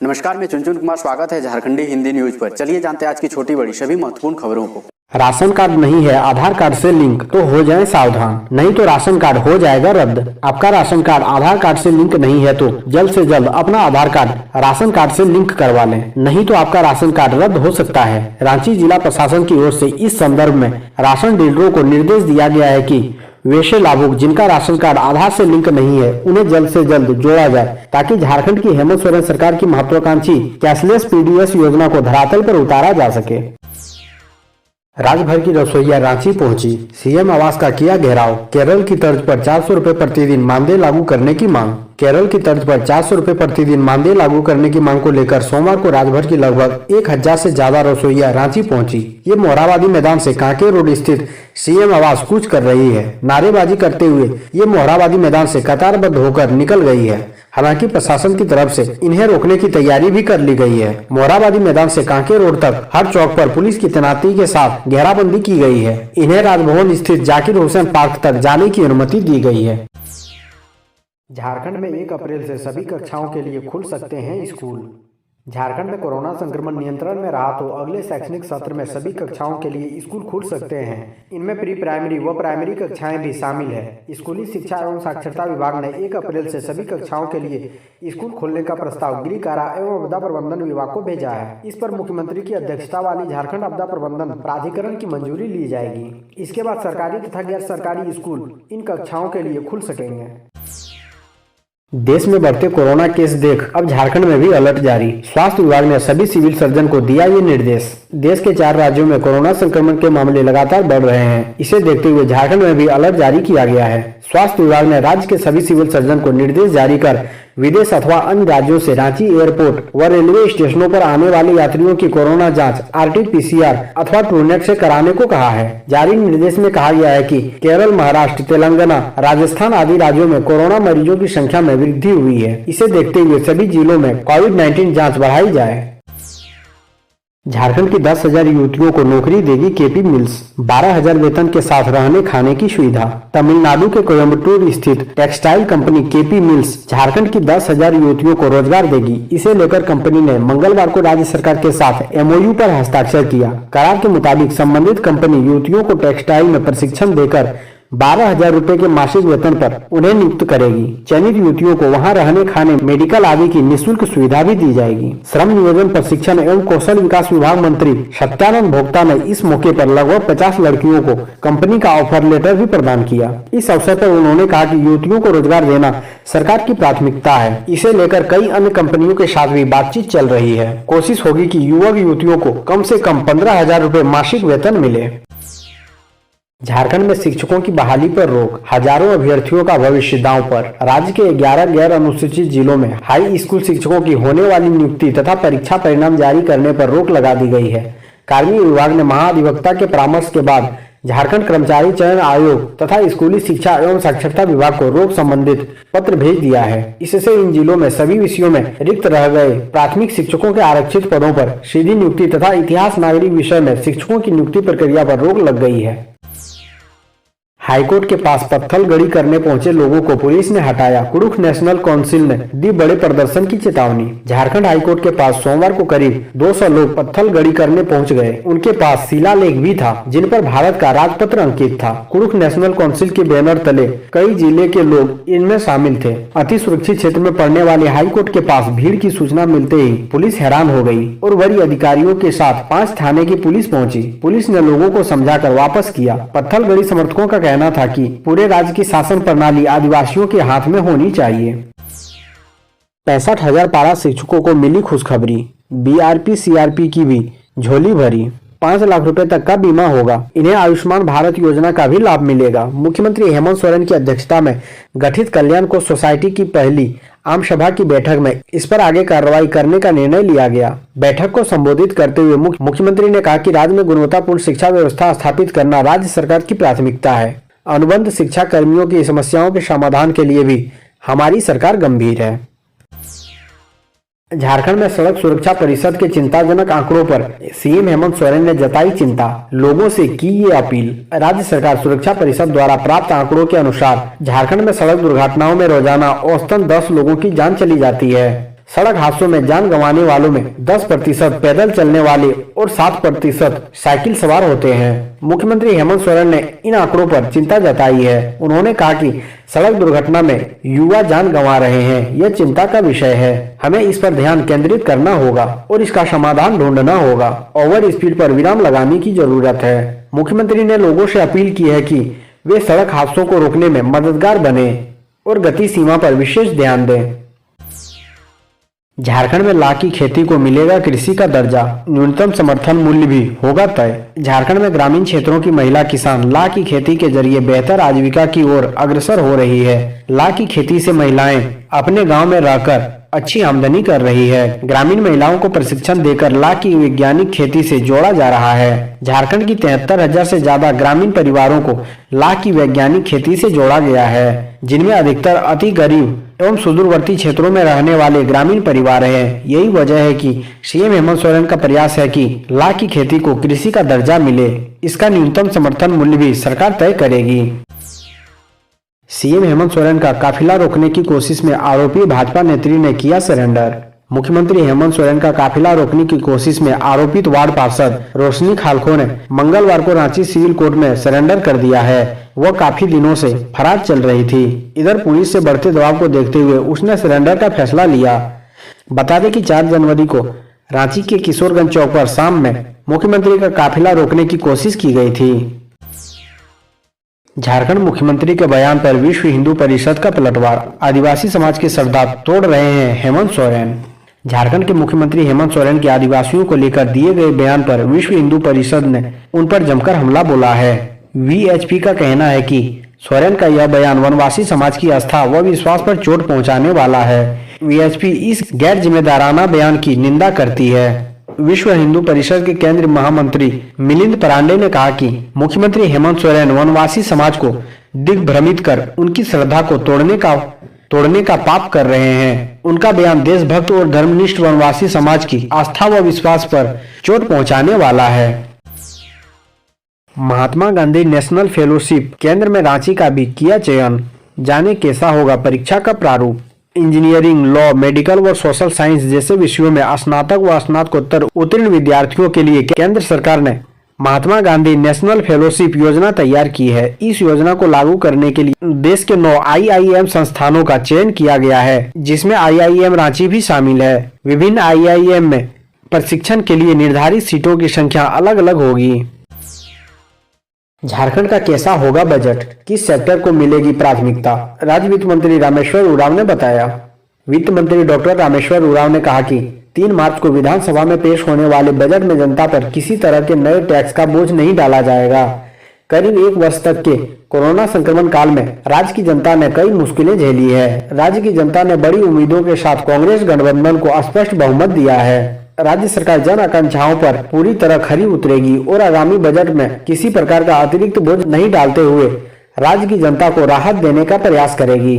नमस्कार, मैं चुनचुन कुमार। स्वागत है झारखंडी हिंदी न्यूज पर। चलिए जानते हैं आज की छोटी बड़ी सभी महत्वपूर्ण खबरों को। राशन कार्ड नहीं है आधार कार्ड से लिंक तो हो जाएं सावधान, नहीं तो राशन कार्ड हो जाएगा रद्द। आपका राशन कार्ड आधार कार्ड से लिंक नहीं है तो जल्द से जल्द अपना आधार कार्ड राशन कार्ड से लिंक करवा लें, नहीं तो आपका राशन कार्ड रद्द हो सकता है। रांची जिला प्रशासन की ओर से इस संदर्भ में राशन डीलरों को निर्देश दिया गया है कि वैसे लाभुक जिनका राशन कार्ड आधार से लिंक नहीं है उन्हें जल्द से जल्द जोड़ा जाए, ताकि झारखंड की हेमंत सोरेन सरकार की महत्वाकांक्षी कैशलेस पीडीएस योजना को धरातल पर उतारा जा सके। राजभर की रसोइया रांची पहुंची, सीएम आवास का किया घेराव। केरल की तर्ज पर 400 रुपए प्रतिदिन मानदेय लागू करने की मांग। केरल की तर्ज पर 400 रुपए प्रतिदिन मानदेय लागू करने की मांग को लेकर सोमवार को राजभर की लगभग 1000 से ज्यादा रसोइया रांची पहुंची। ये मोरहाबादी मैदान से कांके रोड स्थित सीएम आवास कूच कर रही है। नारेबाजी करते हुए ये मोरहाबादी मैदान से कतारबद्ध होकर निकल गई है। हालांकि प्रशासन की तरफ से इन्हें रोकने की तैयारी भी कर ली गई है। मोरहाबादी मैदान से कांके रोड तक हर चौक पर पुलिस की तैनाती के साथ घेराबंदी की गई है। इन्हें राजभवन स्थित जाकिर हुसैन पार्क तक जाने की अनुमति दी गई है। झारखंड में 1 अप्रैल से सभी कक्षाओं के लिए खुल सकते हैं स्कूल। झारखंड में कोरोना संक्रमण नियंत्रण में रहा तो अगले शैक्षणिक सत्र में सभी कक्षाओं के लिए स्कूल खुल सकते हैं। इनमें प्री प्राइमरी व प्राइमरी कक्षाएं भी शामिल है। स्कूली शिक्षा एवं साक्षरता विभाग ने 1 अप्रैल से सभी कक्षाओं के लिए स्कूल खोलने का प्रस्ताव गृह कारा एवं आपदा प्रबंधन विभाग को भेजा है। इस पर मुख्यमंत्री की अध्यक्षता वाली झारखंड आपदा प्रबंधन प्राधिकरण की मंजूरी ली जाएगी। इसके बाद सरकारी तथा गैर सरकारी स्कूल इन कक्षाओं के लिए खुल सकेंगे। देश में बढ़ते कोरोना केस देख अब झारखंड में भी अलर्ट जारी। स्वास्थ्य विभाग ने सभी सिविल सर्जन को दिया ये निर्देश। देश के 4 राज्यों में कोरोना संक्रमण के मामले लगातार बढ़ रहे हैं। इसे देखते हुए झारखंड में भी अलर्ट जारी किया गया है। स्वास्थ्य विभाग ने राज्य के सभी सिविल सर्जन को निर्देश जारी कर विदेश अथवा अन्य राज्यों से रांची एयरपोर्ट व रेलवे स्टेशनों पर आने वाले यात्रियों की कोरोना जांच RT-PCR अथवा ट्रूनेट से कराने को कहा है। जारी निर्देश में कहा गया है कि केरल, महाराष्ट्र, तेलंगाना, राजस्थान आदि राज्यों में कोरोना मरीजों की संख्या में वृद्धि हुई है। इसे देखते हुए सभी जिलों में कोविड-19 जाँच बढ़ाई जाए। झारखंड की 10,000 युवतियों को नौकरी देगी केपी मिल्स। 12,000 वेतन के साथ रहने खाने की सुविधा। तमिलनाडु के कोयम्बटूर स्थित textile company KP mills Jharkhand की 10,000 युवतियों को रोजगार देगी। इसे लेकर कंपनी ने मंगलवार को राज्य सरकार के साथ MOU पर हस्ताक्षर किया। करार के मुताबिक संबंधित कंपनी युवतियों को टेक्सटाइल में प्रशिक्षण देकर 12,000 रुपए के मासिक वेतन पर उन्हें नियुक्त करेगी। चयनित युवतियों को वहां रहने, खाने, मेडिकल आदि की निःशुल्क सुविधा भी दी जाएगी। श्रम नियोजन, प्रशिक्षण एवं कौशल विकास विभाग मंत्री सत्यानंद भोक्ता ने इस मौके पर लगभग 50 लड़कियों को कंपनी का ऑफर लेटर भी प्रदान किया। इस अवसर पर उन्होंने कहा कि युवतियों को रोजगार देना सरकार की प्राथमिकता है। इसे लेकर कई अन्य कंपनियों के साथ भी बातचीत चल रही है। कोशिश होगी कि युवक युवतियों को कम से कम 15,000 रुपए मासिक वेतन मिले। झारखंड में शिक्षकों की बहाली पर रोक, हजारों अभ्यर्थियों का भविष्य दांव पर। राज्य के 11 गैर अनुसूचित जिलों में हाई स्कूल शिक्षकों की होने वाली नियुक्ति तथा परीक्षा परिणाम जारी करने पर रोक लगा दी गई है। कार्मिक विभाग ने महाधिवक्ता के परामर्श के बाद झारखंड कर्मचारी चयन आयोग तथा स्कूली शिक्षा एवं साक्षरता विभाग को रोक संबंधित पत्र भेज दिया है। इससे इन जिलों में सभी विषयों में रिक्त रह गए प्राथमिक शिक्षकों के आरक्षित पदों पर सीधी नियुक्ति तथा इतिहास नागरिक विषय में शिक्षकों की नियुक्ति प्रक्रिया पर रोक लग गई है। हाईकोर्ट के पास पत्थर गड़ी करने पहुंचे लोगों को पुलिस ने हटाया। कुरुख नेशनल काउंसिल ने दी बड़े प्रदर्शन की चेतावनी। झारखंड हाईकोर्ट के पास सोमवार को करीब 200 लोग पत्थर गड़ी करने पहुंच गए। उनके पास शिलालेख भी था जिन पर भारत का राजपत्र अंकित था। कुरुख नेशनल काउंसिल के बैनर तले कई जिले के लोग इनमें शामिल थे। अति सुरक्षित क्षेत्र में पड़ने वाले हाईकोर्ट के पास भीड़ की सूचना मिलते ही पुलिस हैरान हो गई और वरीय अधिकारियों के साथ 5 थाने की पुलिस पहुंची। पुलिस ने लोगों को समझाकर वापस किया। पत्थर गड़ी समर्थकों का कहना था कि पूरे राज्य की शासन प्रणाली आदिवासियों के हाथ में होनी चाहिए। 65,000 पारा शिक्षकों को मिली खुशखबरी। BRP CRP की भी झोली भरी। 5 लाख रुपए तक का बीमा होगा। इन्हें आयुष्मान भारत योजना का भी लाभ मिलेगा। मुख्यमंत्री हेमंत सोरेन की अध्यक्षता में गठित कल्याण कोष सोसाइटी की पहली आम सभा की बैठक में इस पर आगे कार्रवाई करने का निर्णय लिया गया। बैठक को संबोधित करते हुए मुख्यमंत्री ने कहा कि राज्य में गुणवत्तापूर्ण शिक्षा व्यवस्था स्थापित करना राज्य सरकार की प्राथमिकता है। अनुबंध शिक्षा कर्मियों की समस्याओं के समाधान के लिए भी हमारी सरकार गंभीर है। झारखंड में सड़क सुरक्षा परिषद के चिंताजनक आंकड़ों पर सीएम हेमंत सोरेन ने जताई चिंता, लोगों से की ये अपील। राज्य सरकार सुरक्षा परिषद द्वारा प्राप्त आंकड़ों के अनुसार झारखंड में सड़क दुर्घटनाओं में रोजाना औसतन 10 लोगों की जान चली जाती है। सड़क हादसों में जान गंवाने वालों में 10% पैदल चलने वाले और 7% साइकिल सवार होते हैं। मुख्यमंत्री हेमंत सोरेन ने इन आंकड़ों पर चिंता जताई है। उन्होंने कहा कि सड़क दुर्घटना में युवा जान गंवा रहे हैं, यह चिंता का विषय है। हमें इस पर ध्यान केंद्रित करना होगा और इसका समाधान ढूंढना होगा। ओवर स्पीड पर विराम लगाने की जरूरत है। मुख्यमंत्री ने लोगों से अपील की है कि वे सड़क हादसों को रोकने में मददगार बने और गति सीमा पर विशेष ध्यान दें। झारखंड में लाख की खेती को मिलेगा कृषि का दर्जा, न्यूनतम समर्थन मूल्य भी होगा तय। झारखंड में ग्रामीण क्षेत्रों की महिला किसान लाख की खेती के जरिए बेहतर आजीविका की ओर अग्रसर हो रही है। लाख की खेती से महिलाएं अपने गांव में रहकर अच्छी आमदनी कर रही है। ग्रामीण महिलाओं को प्रशिक्षण देकर लाख की वैज्ञानिक खेती से जोड़ा जा रहा है। झारखंड की 73,000 से ज्यादा ग्रामीण परिवारों को लाख की वैज्ञानिक खेती से जोड़ा गया है, जिनमें अधिकतर अति गरीब एवं सुदूरवर्ती क्षेत्रों में रहने वाले ग्रामीण परिवार हैं। यही वजह है कि सीएम हेमंत सोरेन का प्रयास है कि लाख की खेती को कृषि का दर्जा मिले। इसका न्यूनतम समर्थन मूल्य भी सरकार तय करेगी। सीएम हेमंत सोरेन का काफिला रोकने की कोशिश में आरोपी भाजपा नेत्री ने किया सरेंडर। मुख्यमंत्री हेमंत सोरेन का काफिला रोकने की कोशिश में आरोपित वार्ड पार्षद रोशनी खालखो ने मंगलवार को रांची सिविल कोर्ट में सरेंडर कर दिया है। वह काफी दिनों से फरार चल रही थी। इधर पुलिस से बढ़ते दबाव को देखते हुए उसने सरेंडर का फैसला लिया। बता दें कि 4 जनवरी को रांची के किशोरगंज चौक पर शाम में मुख्यमंत्री का काफिला रोकने की कोशिश की गई थी। झारखंड मुख्यमंत्री के बयान पर विश्व हिंदू परिषद का पलटवार, आदिवासी समाज की श्रद्धा तोड़ रहे हैं हेमंत सोरेन। झारखंड के मुख्यमंत्री हेमंत सोरेन के आदिवासियों को लेकर दिए गए बयान पर विश्व हिंदू परिषद ने उन पर जमकर हमला बोला है। वीएचपी का कहना है कि सोरेन का यह बयान वनवासी समाज की आस्था व विश्वास पर चोट पहुंचाने वाला है। वीएचपी इस गैर जिम्मेदाराना बयान की निंदा करती है। विश्व हिंदू परिषद के केंद्रीय महामंत्री मिलिंद परांडे ने कहा कि मुख्यमंत्री हेमंत सोरेन वनवासी समाज को दिग्भ्रमित कर उनकी श्रद्धा को तोड़ने का पाप कर रहे हैं। उनका बयान देशभक्त और धर्मनिष्ठ वनवासी समाज की आस्था व विश्वास पर चोट पहुंचाने वाला है। महात्मा गांधी नेशनल फेलोशिप केंद्र में रांची का भी किया चयन, जाने कैसा होगा परीक्षा का प्रारूप। इंजीनियरिंग, लॉ, मेडिकल व सोशल साइंस जैसे विषयों में स्नातक व स्नातकोत्तर उत्तीर्ण विद्यार्थियों के लिए केंद्र सरकार ने महात्मा गांधी नेशनल फेलोशिप योजना तैयार की है। इस योजना को लागू करने के लिए देश के 9 IIM संस्थानों का चयन किया गया है, जिसमें IIM रांची भी शामिल है। विभिन्न IIM में प्रशिक्षण के लिए निर्धारित सीटों की संख्या अलग अलग होगी। झारखंड का कैसा होगा बजट, किस सेक्टर को मिलेगी प्राथमिकता, राज्य वित्त मंत्री रामेश्वर उरांव ने बताया। वित्त मंत्री डॉक्टर रामेश्वर उरांव ने कहा कि 3 मार्च को विधानसभा में पेश होने वाले बजट में जनता पर किसी तरह के नए टैक्स का बोझ नहीं डाला जाएगा। करीब 1 वर्ष तक के कोरोना संक्रमण काल में राज्य की जनता ने कई मुश्किलें झेली है। राज्य की जनता ने बड़ी उम्मीदों के साथ कांग्रेस गठबंधन को स्पष्ट बहुमत दिया है। राज्य सरकार जन आकांक्षाओं पर पूरी तरह खरी उतरेगी और आगामी बजट में किसी प्रकार का अतिरिक्त बोझ नहीं डालते हुए राज्य की जनता को राहत देने का प्रयास करेगी।